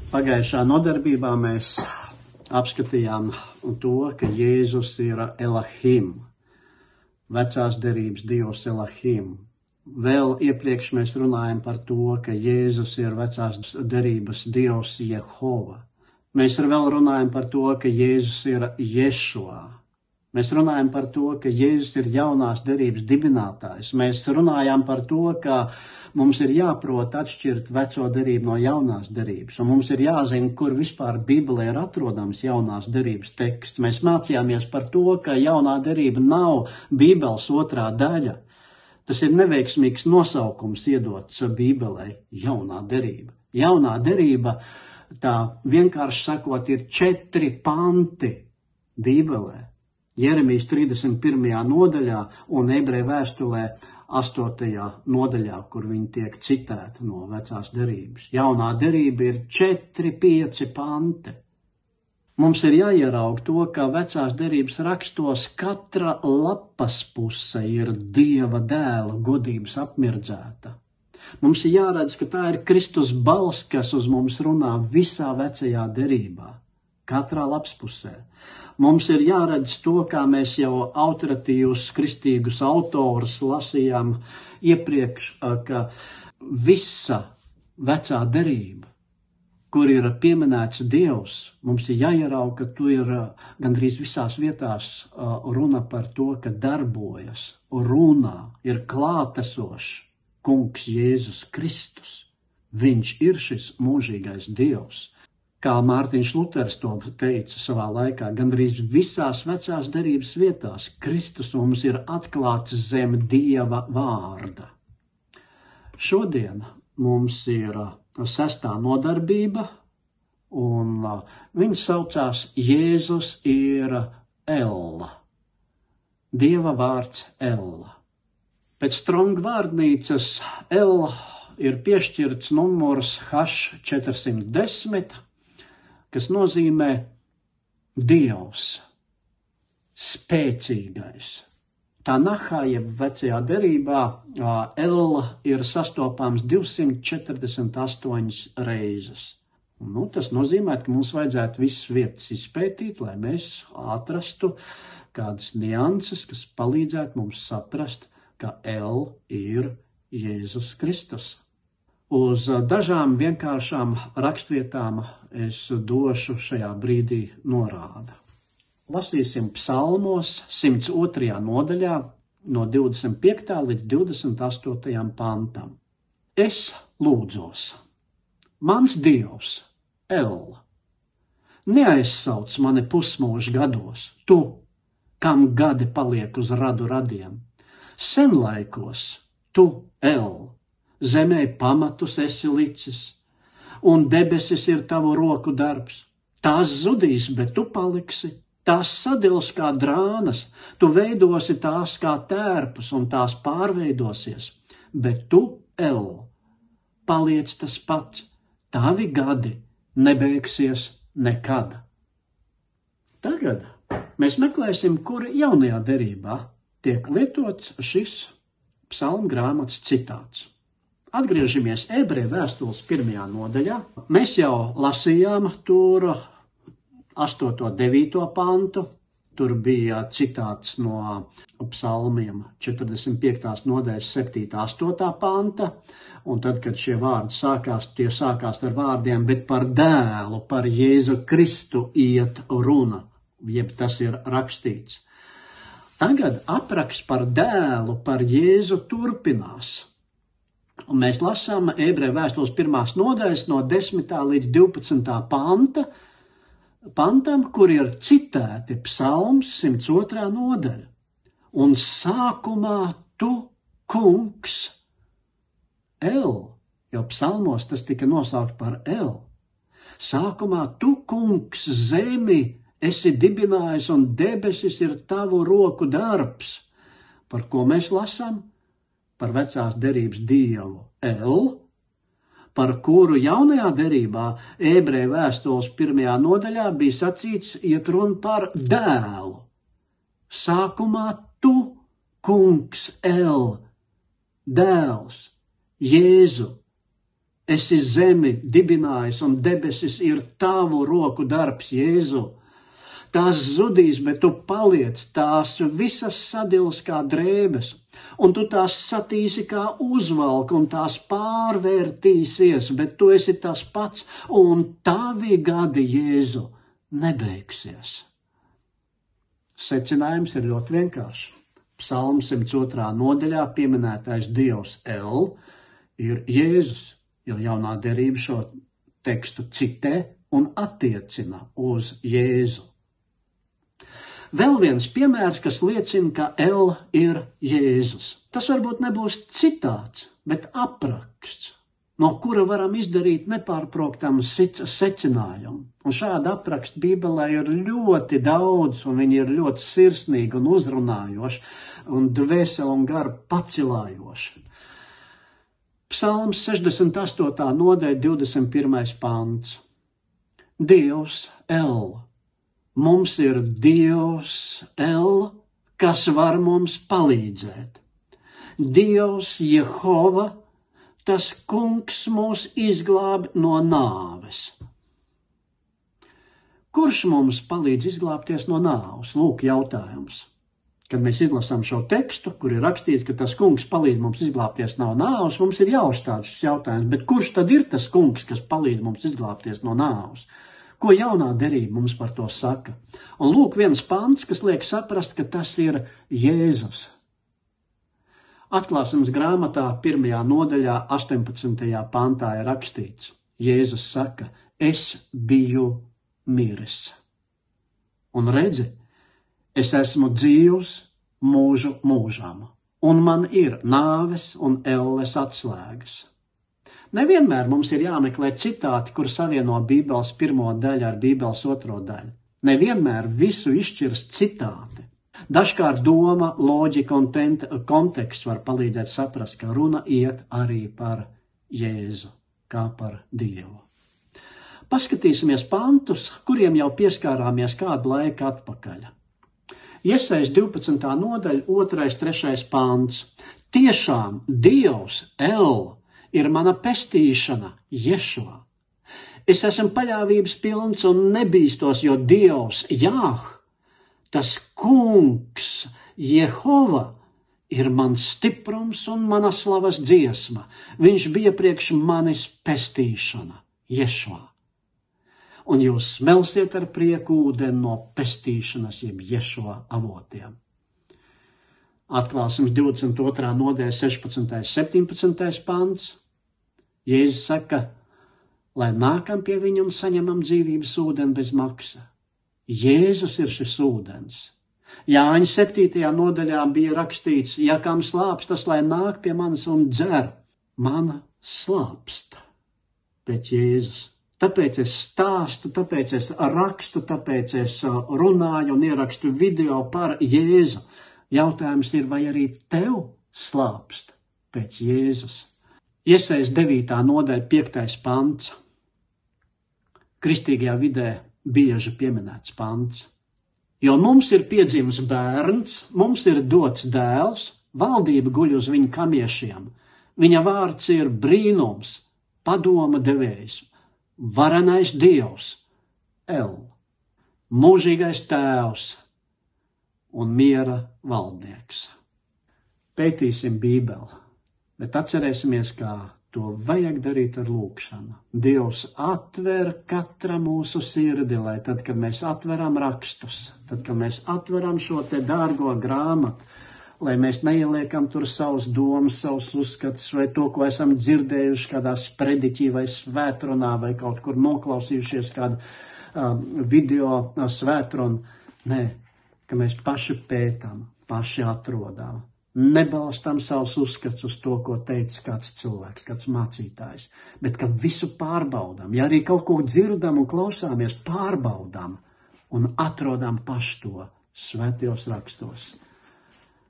Pagājušā nodarbībā mēs apskatījām to, ka Jēzus ir Elahim, vecās derības Dievs Elahim. Vēl iepriekš mēs runājam par to, ka Jēzus ir vecās derības Dievs Jehova. Mēs vēl runājam par to, ka Jēzus ir Ješua. Mēs runājam par to, ka Jēzus ir jaunās derības dibinātājs. Mēs runājam par to, ka mums ir jāprot atšķirt veco derību no jaunās derības. Un mums ir jāzina, kur vispār Bībelē ir atrodams jaunās derības teksts. Mēs mācījāmies par to, ka jaunā derība nav Bībeles otrā daļa. Tas ir neveiksmīgs nosaukums iedots Bībelē jaunā derība. Jaunā derība, tā vienkārši sakot, ir 4 panti Bībelē. Jeremijas 31. nodaļā un Ebreju vēstulē 8. nodaļā, kur viņi tiek citēti no vecās derības. Jaunā derība ir 4-5 panti. Mums ir jāieraug to, ka vecās derības rakstos katra lapas puse ir Dieva dēla godības apmirdzēta. Mums ir jāredz, ka tā ir Kristus balss, kas uz mums runā visā vecajā derībā, katrā lapas pusē. Mums ir jāredz to, kā mēs jau autoritīvus kristīgus autorus lasījām iepriekš, ka visa vecā derība, kur ir pieminēts Dievs, mums ir jāieraug, ka tu ir gandrīz visās vietās runa par to, ka darbojas, runā, ir klātesošs kungs Jēzus Kristus. Viņš ir šis mūžīgais Dievs. Kā Mārtiņš Luters to teica savā laikā, gandrīz visās vecās derības vietās Kristus mums ir atklāts zem Dieva vārda. Šodien mums ir 6. nodarbība, un viņa saucās Jēzus ir El. Dieva vārds El. Pēc Strong vārdnīcas El ir piešķirts numurs H410, kas nozīmē Dievs, spēcīgais. Tanahā, jeb vecajā derībā, El ir sastopams 248 reizes. Tas nozīmē, ka mums vajadzētu visas vietas izpētīt, lai mēs atrastu kādas nianses, kas palīdzētu mums saprast, ka El ir Jēzus Kristus. Uz dažām vienkāršām rakstvietām es došu šajā brīdī norāda. Lasīsim psalmos 102. nodaļā no 25. līdz 28. pantam. Es lūdzos, mans Dievs, El, neaizsauc mani pusmūža gados, tu, kam gadi paliek uz radu radiem. Senlaikos, tu, El, zemē pamatus esi licis, un debesis ir tavu roku darbs. Tās zudīs, bet tu paliksi, tās sadils kā drānas, tu veidosi tās kā tērpus, un tās pārveidosies, bet tu, El, paliec tas pats, tavi gadi nebeigsies nekad. Tagad mēs meklēsim, kur jaunajā derībā tiek lietots šis psalmu grāmatas citāts. Atgriežamies Ebreju vēstules 1. nodaļā. Mēs jau lasījām tur 8. 9. pantu. Tur bija citāts no psalmiem 45. nodaļas 7. 8. panta. Un tad, kad šie vārdi sākās, tie sākās ar vārdiem, bet par dēlu, par Jēzu Kristu iet runa, jeb tas ir rakstīts. Tagad apraksts par dēlu, par Jēzu turpinās. Un mēs lasām Ebreju vēstules 1. nodaļas no 10. līdz 12. pantam, kur ir citēti psalms 102. nodaļa. Un sākumā tu, kungs, El, jo psalmos tas tika nosaukt par El. Sākumā tu, kungs, zemi esi dibinājis un debesis ir tavu roku darbs. Par ko mēs lasām? Par vecās derības Dievu El, par kuru jaunajā derībā Ebreju vēstules 1. nodaļā bija sacīts iet runa par dēlu. Sākumā tu, kungs El, dēls, Jēzu, esi zemi dibinājis un debesis ir tavu roku darbs, Jēzu. Tās zudīs, bet tu paliec, tās visas sadils kā drēbes, un tu tās satīsi kā uzvalk, un tās pārvērtīsies, bet tu esi tas pats, un tavi gadi, Jēzu, nebeigsies. Secinājums ir ļoti vienkāršs. Psalms 102. nodaļā pieminētais Dievs El ir Jēzus, jo jaunā derība šo tekstu citē un attiecina uz Jēzu. Vēl viens piemērs, kas liecina, ka El ir Jēzus. Tas varbūt nebūs citāts, bet apraksts, no kura varam izdarīt nepārprotamu secinājumu. Un šāda apraksta Bībelē ir ļoti daudz, un viņi ir ļoti sirsnīgi un uzrunājoši, un dvēseli un garu pacilājoši. Psalms 68. nodaļa 21. pants. Dievs El. Mums ir Dievs El, kas var mums palīdzēt. Dievs Jehova, tas kungs mūs izglāb no nāves. Kurš mums palīdz izglābties no nāves? Lūk, jautājums. Kad mēs izlasām šo tekstu, kur ir rakstīts, ka tas kungs palīdz mums izglābties no nāves, mums ir jāuzstāda šis jautājums. Bet kurš tad ir tas kungs, kas palīdz mums izglābties no nāves? Ko jaunā derība mums par to saka? Un lūk, viens pants, kas liek saprast, ka tas ir Jēzus. Atklāsmes grāmatā 1. nodaļā 18. pantā ir rakstīts. Jēzus saka, es biju miris. Un redzi, es esmu dzīvs mūžu mūžam, un man ir nāves un elles atslēgas. Nevienmēr mums ir jāmeklē citāti, kur savieno Bībeles 1. daļu ar Bībeles 2. daļu. Nevienmēr visu izšķirs citāti. Dažkārt doma, loģika un konteksts var palīdzēt saprast, ka runa iet arī par Jēzu, kā par Dievu. Paskatīsimies pantus, kuriem jau pieskārāmies kādu laiku atpakaļ. Iesajas 12. nodaļa, 2. 3. pants. Tiešām Dievs El ir mana pestīšana, Ješua. Es esmu paļāvības pilns un nebīstos, jo Dievs, Jāh, tas kungs, Jehova, ir mans stiprums un mana slavas dziesma. Viņš bija priekš manis pestīšana, Ješua. Un jūs smelsiet ar prieku ūdeni no pestīšanas, jeb Ješua avotiem. Atklāsmes 22. nodaļa 16. 17. pants. Jēzus saka, lai nākam pie viņa un saņemam dzīvības ūdeni bez maksa. Jēzus ir šis ūdens. Jāņa 7. nodaļā bija rakstīts, ja kam slāpst, tas lai nāk pie manis un dzer. Mana slāpst pēc Jēzus. Tāpēc es stāstu, tāpēc es rakstu, tāpēc es runāju un ierakstu video par Jēzu. Jautājums ir, vai arī tev slāpst pēc Jēzus? Iesajas 9. nodaļa 5. pants. Kristīgajā vidē bieži pieminēts pants. Jo mums ir piedzimis bērns, mums ir dots dēls, valdība guļ uz viņa kamiešiem. Viņa vārds ir brīnums, padoma devējs, varenais Dievs, El, mūžīgais tēvs un miera valdnieks. Pētīsim Bībeli, bet atcerēsimies, kā to vajag darīt ar lūgšanu. Dievs atver katra mūsu sirdi, lai tad, kad mēs atveram rakstus, tad, kad mēs atveram šo te dārgo grāmatu, lai mēs neieliekam tur savus domas, savus uzskatus vai to, ko esam dzirdējuši kādā sprediķī vai svētrunā vai kaut kur noklausījušies kādu video svētrunu. Nē, ka mēs paši pētam, paši atrodām. Nebalstam savus uzskats uz to, ko teica kāds cilvēks, kāds mācītājs, bet ka visu pārbaudām. Ja arī kaut ko dzirdam un klausāmies, pārbaudām un atrodam paši to svētajos rakstos.